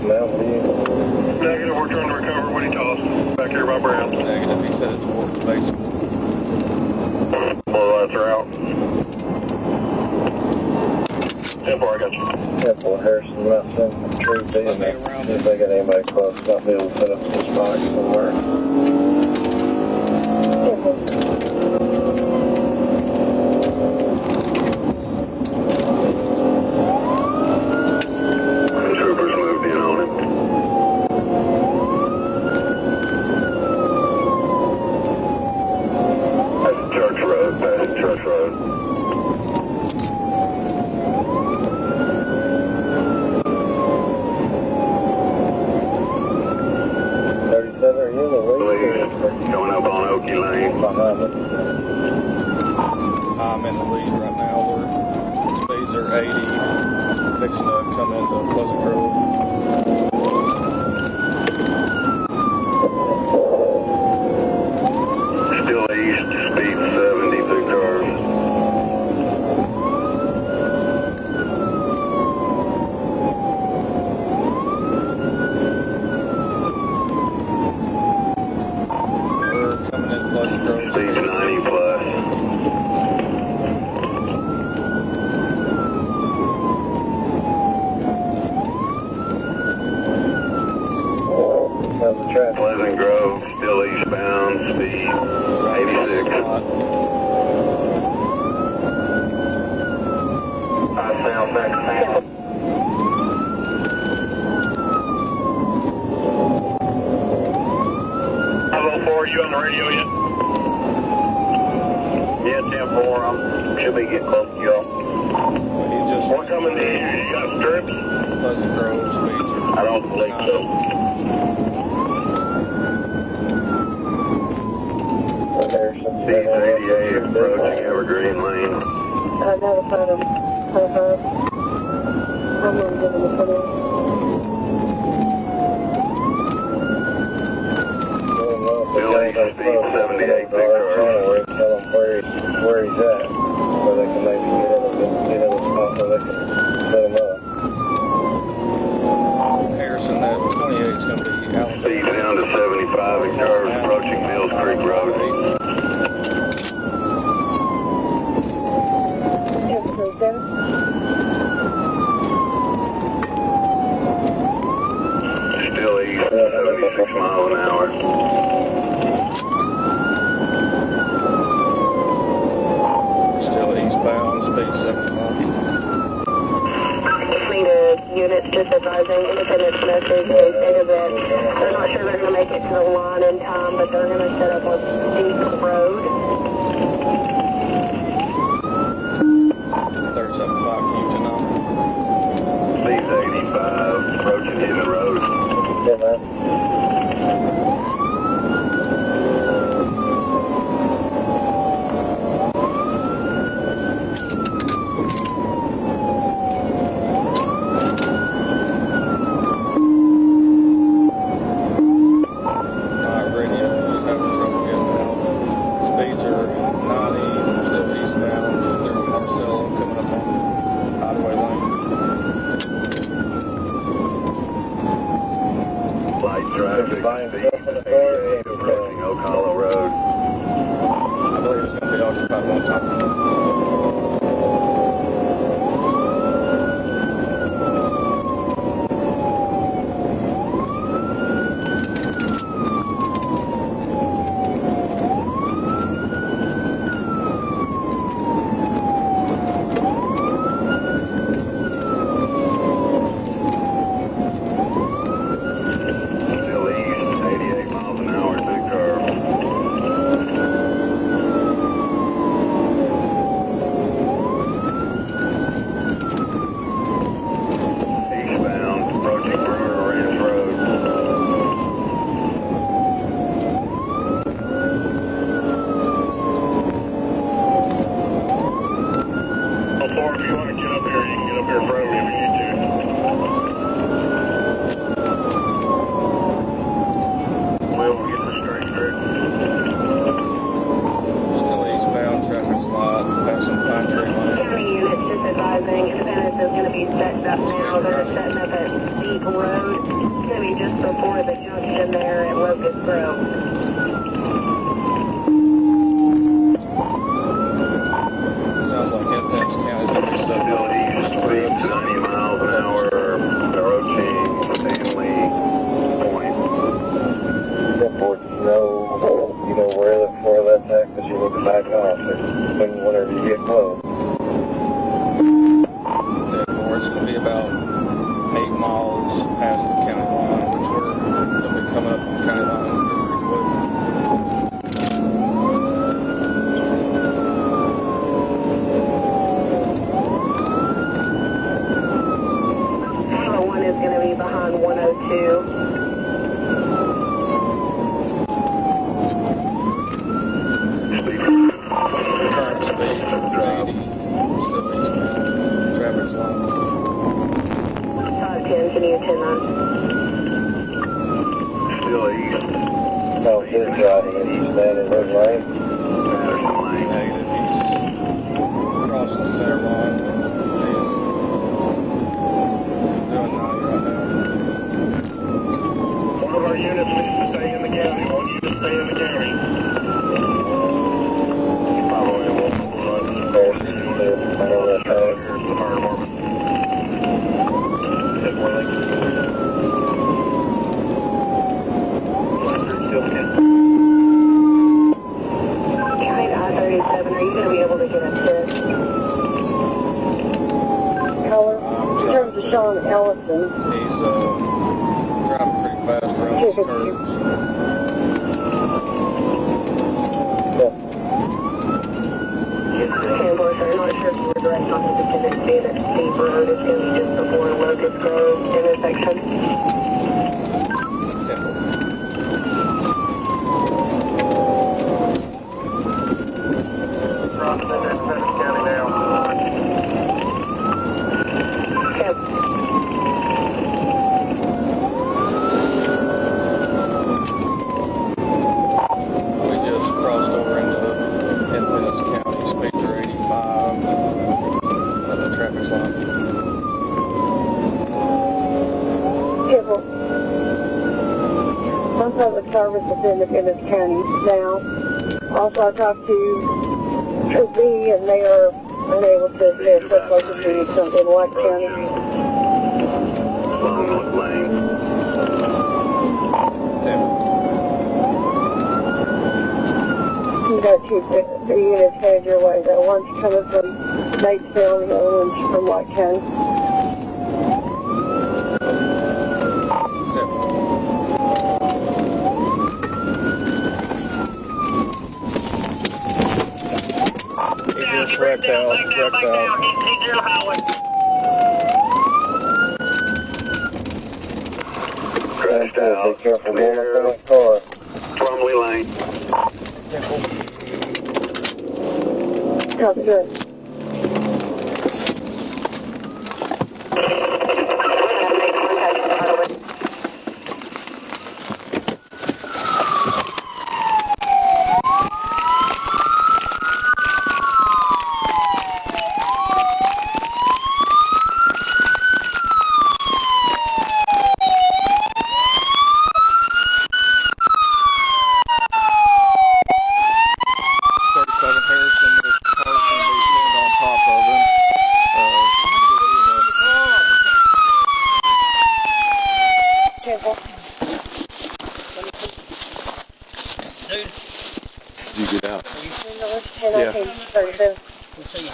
Now, what do you? Negative, we're trying to recover what he tossed. Back here by Brown. Negative, he said it towards base. More lights are out. 10-4, I got you. Careful, Harrison, not sending the tree being there. If they got anybody close, might be able to set up some spikes somewhere. Troopers moved in on him. That's Church Road, passing Church Road. Are you in the lead? Going up on Oakey Lane. Behind it. I'm in the lead right now. We're speeds are 80, fixing to come into Pleasant Grove. Still east, speed 70, 2 cars. We're coming into Pleasant Grove. Speed 90 plus. How's the traffic? Pleasant Grove, still eastbound, speed 86. I sound back sound. Are you on the radio yet? Yeah, 10-4. Should be getting close to y'all. We're coming to you. You got strips? Pleasant Grove speeds are... I don't believe so. Harrison. Speed 88, approaching Evergreen Lane. I never found him. I'm going to give him a photo. Still east, speed 78, 2 cars. Tell them where he's at, so they can maybe get in the spot where they can set him up. Harrison, that 28 is going to be out. Speed down to 75 in cars approaching Mills Creek Road. Still east, 76 miles an hour. Still eastbound, speed 75. Completed units just advising Independence message. They stated that they're not sure they're going to make it to the line in time, but they're going to set up on Deep Road. 37.5 Houston now. Speed 85, approaching in the road. Yeah, man. Traffic, speed 88, approaching Oak Hollow Road. I believe it's going to be occupied one time. Still east, 88 miles an hour, 2 cars. did you get close? It's going to be about 8 miles past the county line, which we're going to be coming up on the county line pretty quick. 501 is going to be behind 102. Current speed 80, still eastbound. Traffic's long. 510, can you attend on? Still east. No, he's driving in eastbound in Busch Light. There's no lane. Negative, he's crossing the center line. He's doing 90 right now. One of our units needs to stay in the county. One unit stay in the county. Probably won't run. Here's the fire department. Hit one link. County I-37, are you going to be able to get a tip? Color? In terms of Sean Ellison. He's driving pretty fast around these curves. Campbell, sir, I'm not sure if you were direct on him because it's being a steep road. It's going to be just before Locust Grove intersection. Crossing into County now. Camp. We just crossed over into Independence County. Speeds are 85. The traffic's long. Campbell. I'm public service with Independence County now. Also, I talked to Troop B, and they are unable to assist us locating in White County. Long lane. You got two the units headed your way though. One's coming from Batesville, and the other one's from White County. He just wrecked out. Crashed out. Be careful going up in that car. Plumley Lane. Copy good. You get out. Yeah. We'll see you.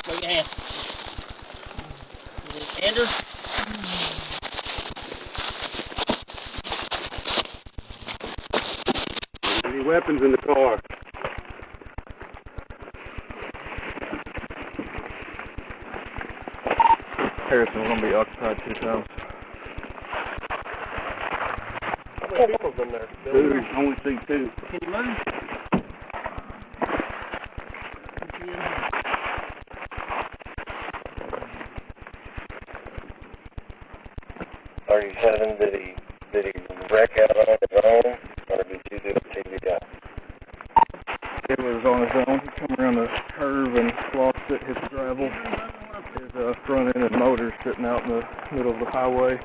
Show your hand. Andrew? Any weapons in the car? Harrison's going to be occupied 2 times. People's in there. Two. Only see 2. Can you move? 37, did he wreck out on his own, or did you do a TV out? It was on his own. He come around the curve and lost it, hit the gravel. His front end and motor sitting out in the middle of the highway.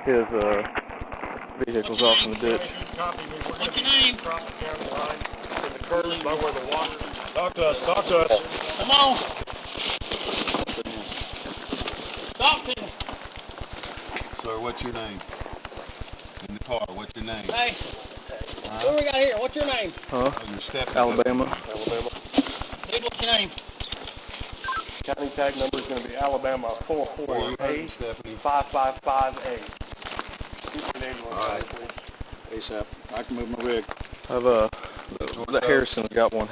His vehicle's off in the ditch. What's your name? Talk to us. Come on. Talk to me. Sir, what's your name? In the car, what's your name? Hey. What do we got here? What's your name? Huh? Oh, you're stepping. Alabama. Alabama. Dude, what's your name? County tag number is going to be Alabama Where you heading, 448 Stephanie? 555A. Alright. ASAP. I can move my rig. I've the Harrison's got one